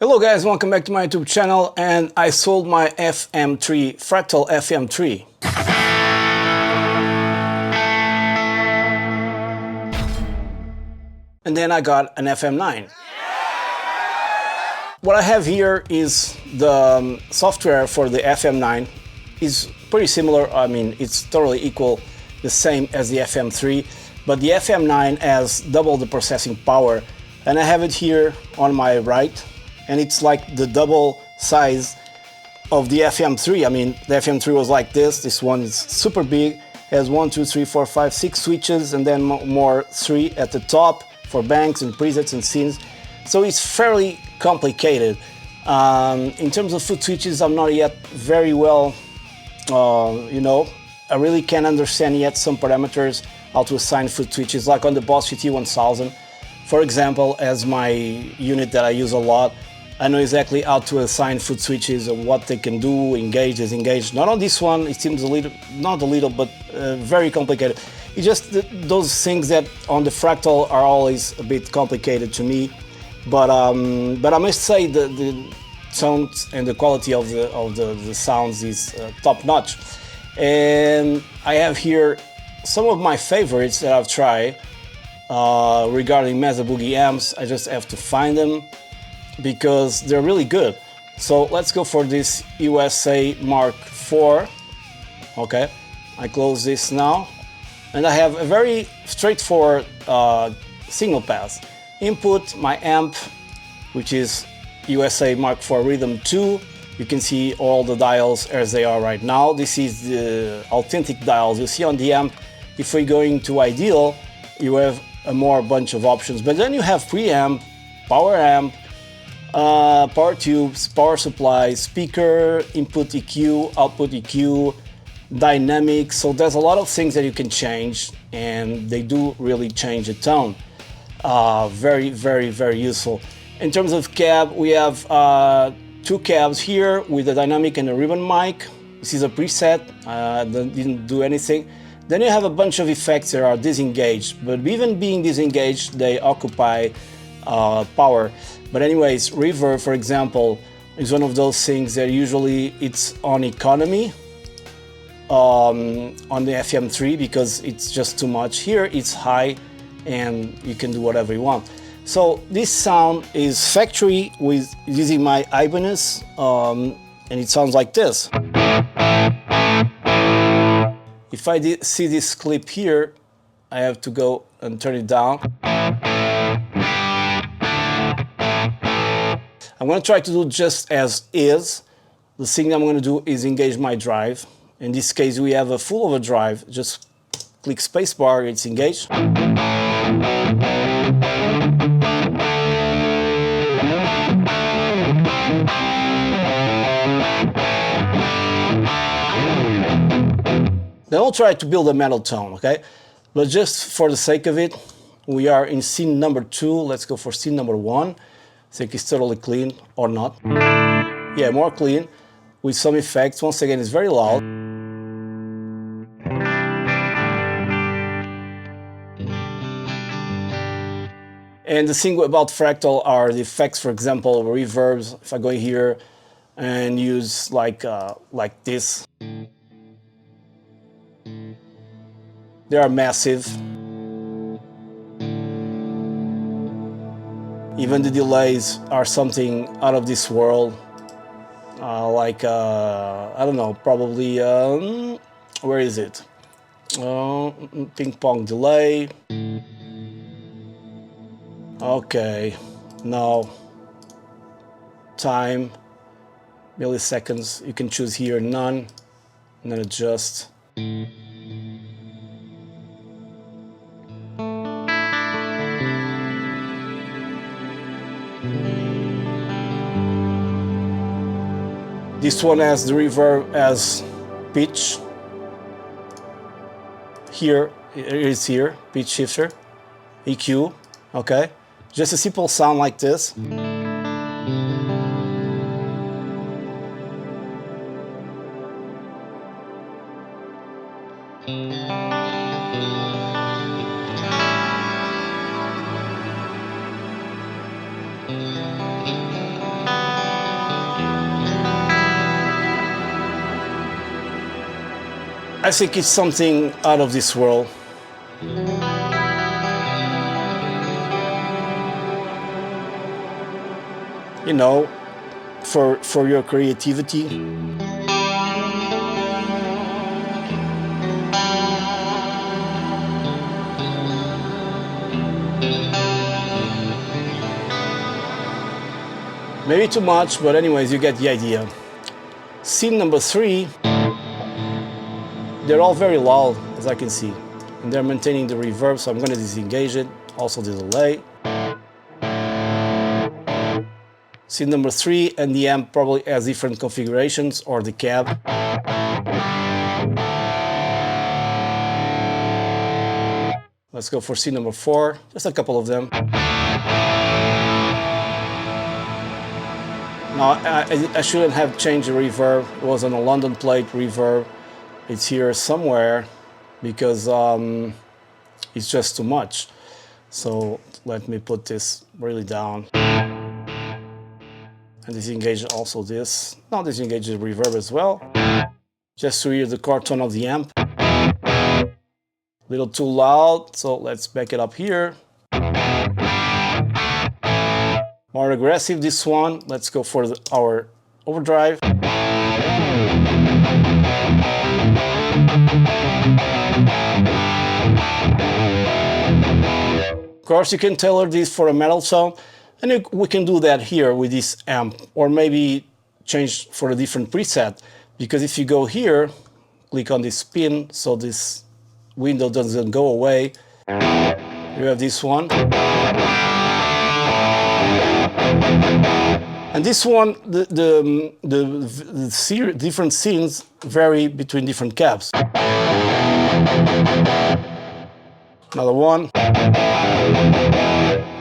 Hello guys, welcome back to my YouTube channel, and I sold my FM3, Fractal FM3. And then I got an FM9. What I have here is the software for the FM9. It's pretty similar, I mean it's totally equal, the same as the FM3, but the FM9 has double the processing power, and I have it here on my right. And it's like the double size of the FM3. I mean, the FM3 was like this. This one is super big, has 1, 2, 3, 4, 5, 6 switches, and then more 3 at the top for banks and presets and scenes. So it's fairly complicated. In terms of foot switches, I'm not yet very well, I really can't understand yet some parameters, how to assign foot switches, like on the Boss GT1000. For example, as my unit that I use a lot, I know exactly how to assign foot switches and what they can do, engage, disengage. Not on this one, it seems a little, not a little, but very complicated. It's just those things that on the Fractal are always a bit complicated to me. But I must say the sounds and the quality of the sounds is top notch. And I have here some of my favorites that I've tried regarding Mesa Boogie amps. I just have to find them, because they're really good. So let's go for this USA Mark IV. Okay, I close this now, and I have a very straightforward signal path. Input my amp, which is USA Mark IV Rhythm 2. You can see all the dials as they are right now. This is the authentic dials you see on the amp. If we go into Ideal, you have a more bunch of options, but then you have preamp, power amp, power tubes, power supply, speaker, input EQ, output EQ, dynamics. So there's a lot of things that you can change, and they do really change the tone. Very, very, very useful. In terms of cab, we have 2 cabs here with a dynamic and a ribbon mic. This is a preset, didn't do anything. Then you have a bunch of effects that are disengaged, but even being disengaged, they occupy power. But anyways, reverb, for example, is one of those things that usually it's on economy on the FM3, because it's just too much. Here it's high and you can do whatever you want. So this sound is factory with using my Ibanez, and it sounds like this. If I see this clip here, I have to go and turn it down. I'm going to try to do just as is. The thing I'm going to do is engage my drive. In this case, we have a full overdrive. Just click spacebar, it's engaged. Then we'll try to build a metal tone, okay? But just for the sake of it, we are in scene number 2. Let's go for scene number 1. I think it's totally clean, or not. Yeah, more clean, with some effects. Once again, it's very loud. And the thing about Fractal are the effects, for example, reverbs. If I go here and use like this, they are massive. Even the delays are something out of this world. I don't know, probably, where is it? Ping pong delay. Okay, now, time, milliseconds, you can choose here none, and then adjust. This one has the reverb as pitch. Here, it is here, pitch shifter, EQ, okay? Just a simple sound like this. I think it's something out of this world. You know, for your creativity. Maybe too much, but anyways, you get the idea. Scene number 3, they're all very loud, as I can see. And they're maintaining the reverb, so I'm going to disengage it. Also the delay. Scene number 3, and the amp probably has different configurations, or the cab. Let's go for scene number 4, just a couple of them. Now, I shouldn't have changed the reverb. It was on a London plate reverb. It's here somewhere because it's just too much. So let me put this really down. And disengage also this. Now disengage the reverb as well. Just to hear the chord tone of the amp. A little too loud, so let's back it up here. More aggressive, this one. Let's go for our overdrive. Of course, you can tailor this for a metal sound, and we can do that here with this amp, or maybe change for a different preset. Because if you go here, click on this pin, so this window doesn't go away. You have this one. And this one, the different scenes vary between different cabs. Another one.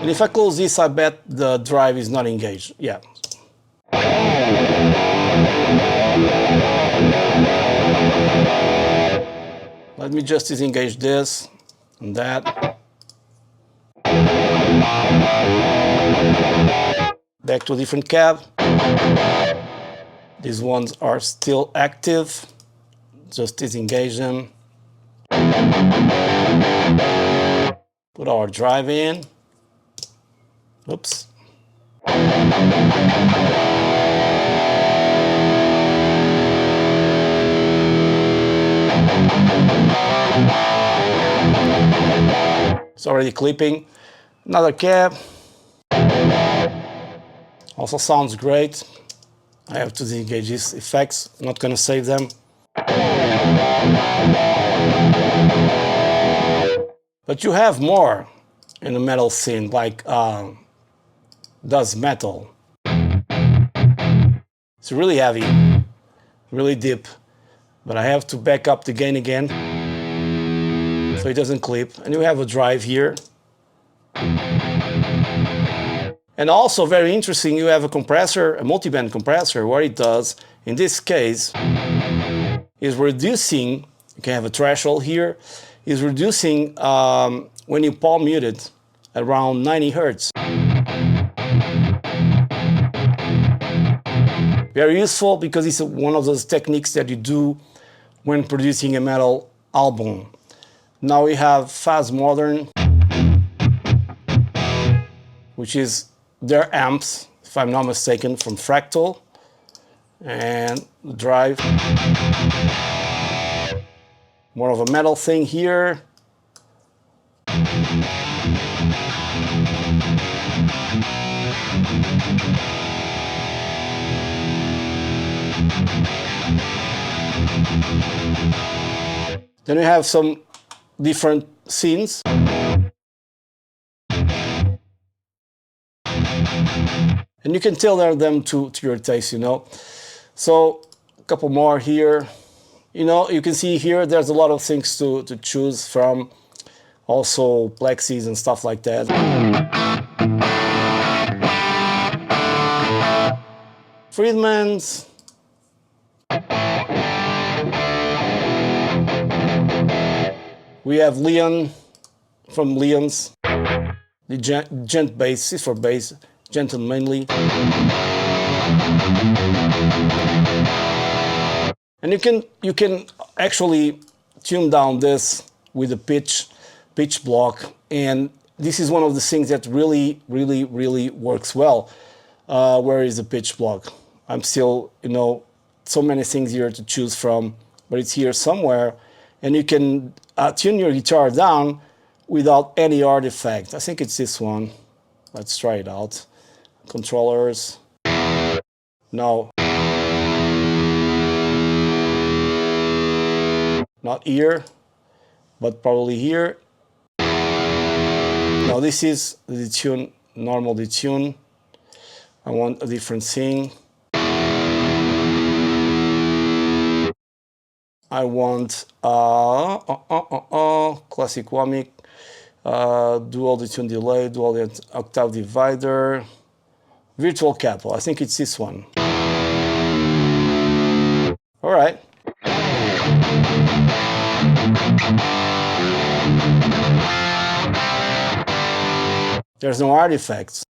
And if I close this, I bet the drive is not engaged. Yeah. Let me just disengage this and that. Back to a different cab. These ones are still active. Just disengage them. Put our drive in. Oops. It's already clipping. Another cab. Also sounds great. I have to disengage these effects. I'm not going to save them. But you have more in the metal scene, like does metal. It's really heavy, really deep. But I have to back up the gain again so it doesn't clip. And you have a drive here. And also very interesting, you have a compressor, a multiband compressor. What it does, in this case, is reducing, you can have a threshold here, is reducing when you palm mute it around 90 Hertz. Very useful because it's one of those techniques that you do when producing a metal album. Now we have Fast Modern, which is their amps, if I'm not mistaken, from Fractal. And the drive. More of a metal thing here. Then we have some different scenes. And you can tailor them to your taste, you know. So a couple more here. You know, you can see here there's a lot of things to choose from. Also plexis and stuff like that. Friedman's. We have Leon from Leon's. The gent bass is for bass. Gentle mainly. And you can actually tune down this with a pitch block, and this is one of the things that really works well. Where is the pitch block? I'm still, so many things here to choose from, but it's here somewhere, and you can tune your guitar down without any artifact. I think it's this one. Let's try it out. Controllers. No. Not here, but probably here. Now this is the detune, normal detune. I want a different thing. I want classic whammy, dual detune delay, dual octave divider, virtual capo. I think it's this one. All right. There's no artifacts.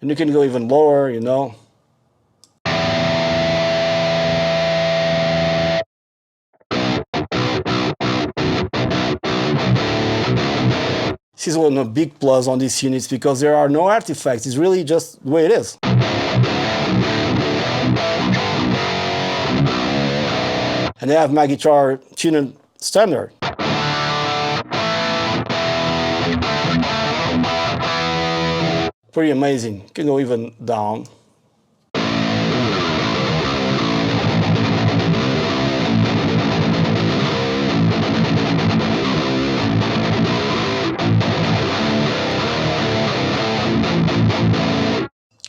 And you can go even lower, This is one of the big plus on these units because there are no artifacts. It's really just the way it is. And I have my guitar tuned standard. Pretty amazing. You can go even down.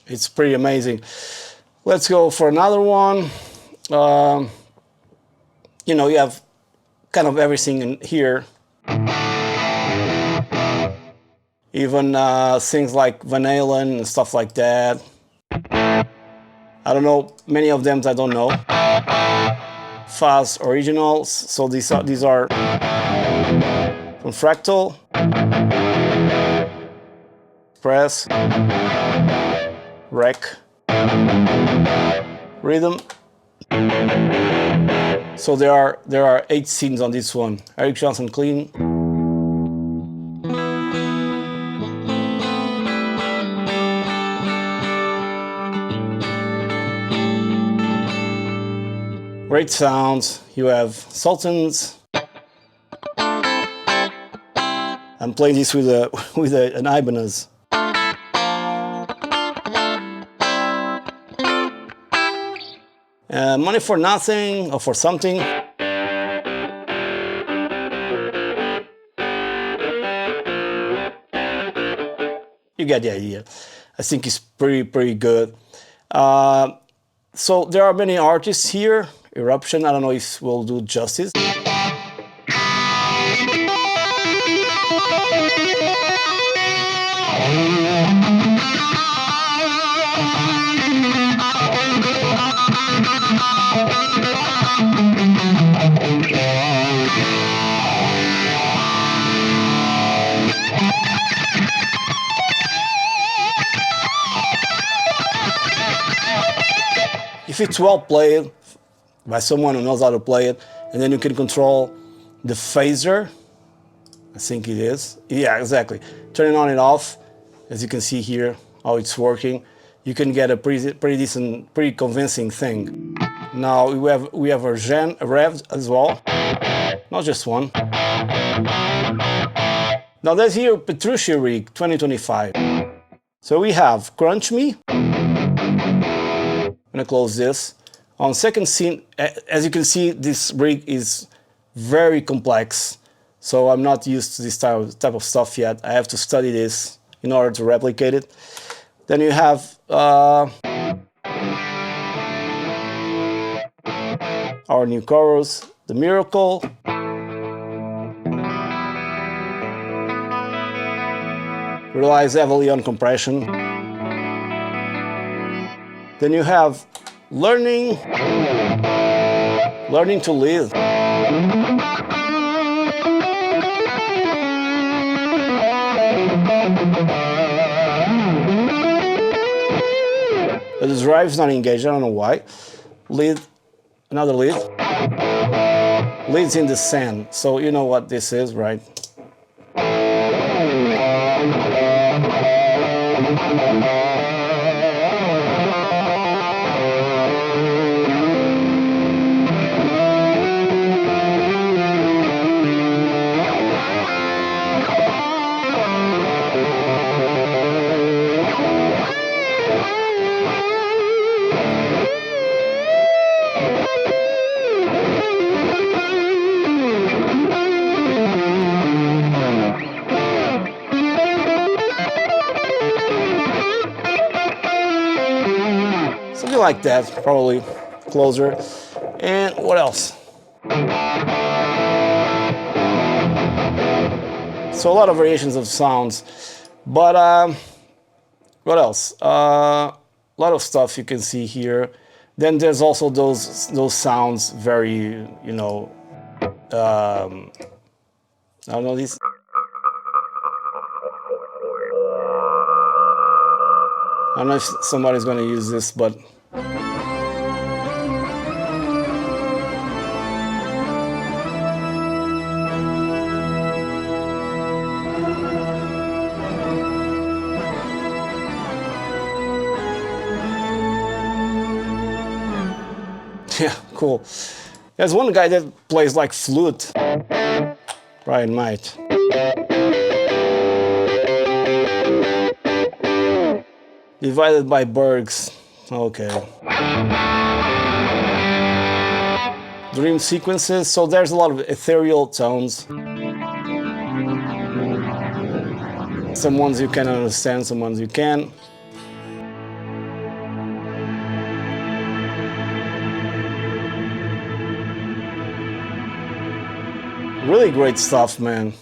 It's pretty amazing. Let's go for another one. You have kind of everything in here. Even things like Van Halen and stuff like that. I don't know, many of them I don't know. Fuzz originals, so these are from Fractal. Press. Rec. Rhythm. So there are 8 scenes on this one. Eric Johnson clean. Great sounds. You have Sultans. I'm playing this with an Ibanez. Money for nothing or for something. You get the idea. I think it's pretty good. So there are many artists here. Eruption, I don't know if we'll do justice. If it's well played by someone who knows how to play it, and then you can control the phaser, I think it is. Yeah, exactly. Turning on and off, as you can see here, how it's working. You can get a pretty decent, pretty convincing thing. Now we have a rev as well, not just one. Now there's here Petrucci rig 2025. So we have Crunch Me. I'm gonna close this. On second scene, as you can see, this rig is very complex. So I'm not used to this type of stuff yet. I have to study this in order to replicate it. Then you have our new chorus, The Miracle. Relies heavily on compression. Then you have Learning to Live. The drive is not engaged, I don't know why. lead, another lead. Leads in the sand, so you know what this is, right? Something like that, probably closer. And what else? So a lot of variations of sounds, but what else? A lot of stuff you can see here. Then there's also those sounds, very, you know, I don't know, these. I don't know if somebody's going to use this, but yeah, cool. There's one guy that plays like flute. Brian might. Divided by Bergs. Okay. Dream sequences. So there's a lot of ethereal tones. Some ones you can understand, some ones you can't. Really great stuff, man.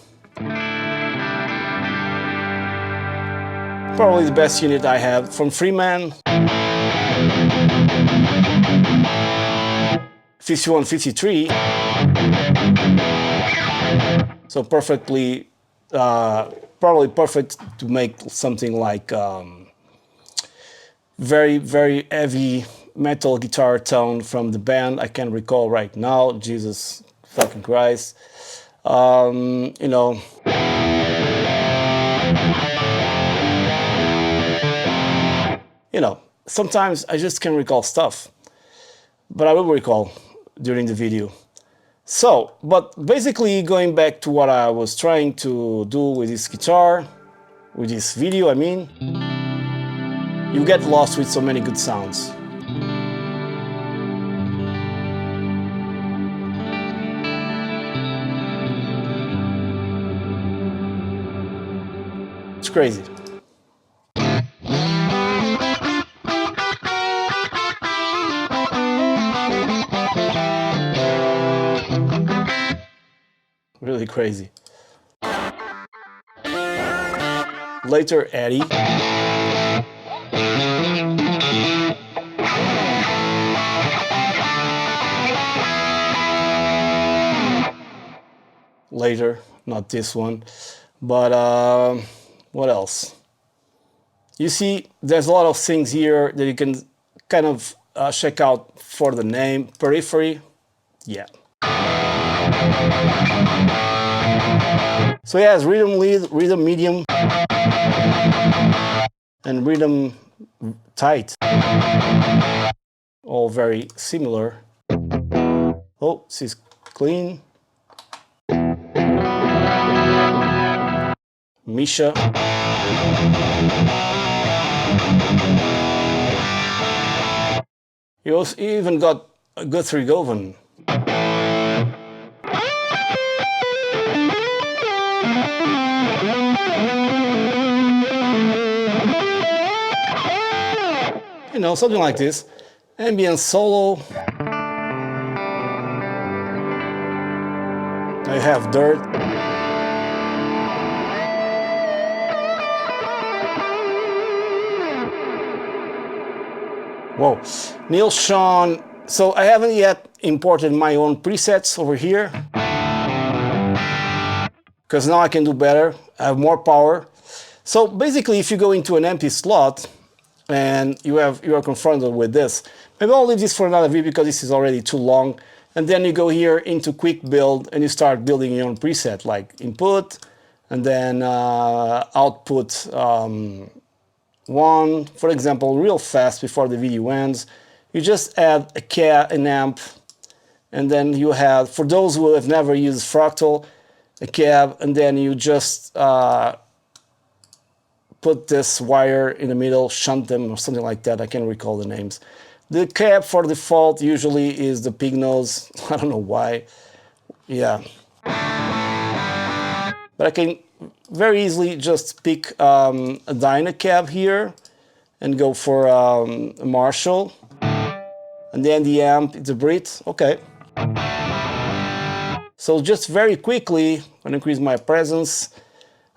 Probably the best unit I have from Freeman. 5153. So perfectly, probably perfect to make something like very, very heavy metal guitar tone from the band. I can't recall right now. Jesus fucking Christ. You know. You know, sometimes I just can't recall stuff, but I will recall during the video. So, but basically going back to what I was trying to do with this guitar, with this video, I mean, you get lost with so many good sounds. It's crazy. Really crazy. Later, Eddie. Later, not this one, but what else? You see, there's a lot of things here that you can kind of check out for the name. Periphery, yeah. So yeah, it's rhythm lead, rhythm medium, and rhythm tight. All very similar. Oh, this is clean. Misha. You even got a Guthrie Govan. You know, something like this. Ambient solo. I have Dirt. Whoa. Neil Sean. So I haven't yet imported my own presets over here, because now I can do better. I have more power. So basically, if you go into an empty slot, and you are confronted with this. Maybe I'll leave this for another video because this is already too long. And then you go here into quick build and you start building your own preset, like input and then output 1, for example, real fast before the video ends. You just add an amp, and then you have, for those who have never used Fractal, a cab, and then you just put this wire in the middle, shunt them or something like that. I can't recall the names. The cab for default usually is the pig nose. I don't know why. Yeah. But I can very easily just pick a Dyna cab here and go for a Marshall. And then the amp, it's a Brit. Okay. So just very quickly, I'm going to increase my presence,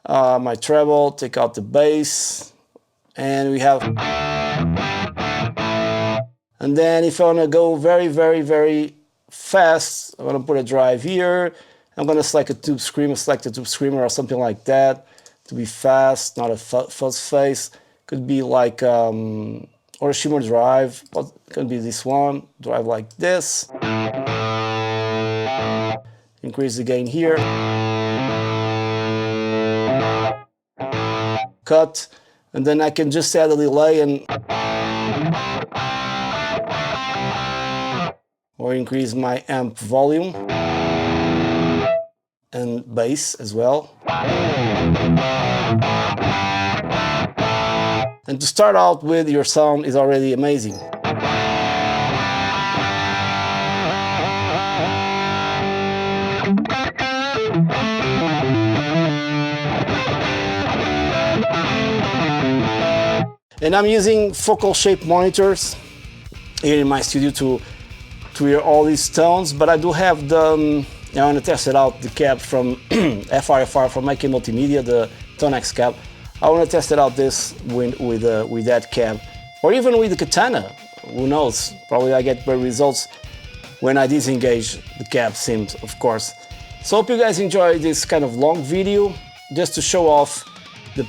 my treble, take out the bass, and we have... And then if I want to go very, very, very fast, I'm going to put a drive here. I'm going to select a tube screamer, or something like that to be fast, not a fuzz face. Could be like, or a shimmer drive, but it could be this one, drive like this. Increase the gain here. Cut, and then I can just add a delay and or increase my amp volume and bass as well. And to start out with, your sound is already amazing. And I'm using focal shape monitors here in my studio to hear all these tones, but I do have the, I want to test it out, the cab from FRFR from Mic Multimedia, the ToneX cab. I want to test it out this with that cab, or even with the Katana. Who knows? Probably I get better results when I disengage the cab sims, of course. So hope you guys enjoy this kind of long video, just to show off the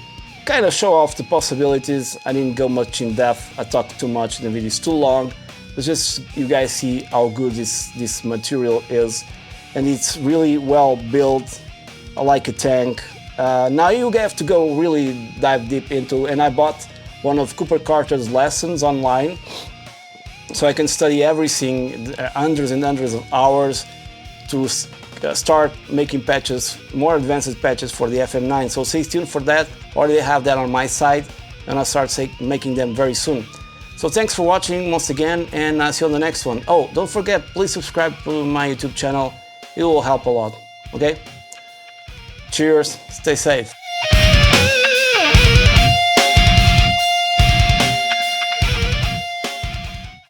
possibilities. I didn't go much in depth. I talked too much. The video is too long. But just you guys see how good this material is, and it's really well built, like a tank. Now you have to go really dive deep into, and I bought one of Cooper Carter's lessons online, so I can study everything, hundreds and hundreds of hours to start making patches, more advanced patches for the FM9. So stay tuned for that. Already have that on my side, and I'll start making them very soon. So thanks for watching once again, and I'll see you on the next one. Oh, don't forget, please subscribe to my YouTube channel. It will help a lot, okay? Cheers, stay safe.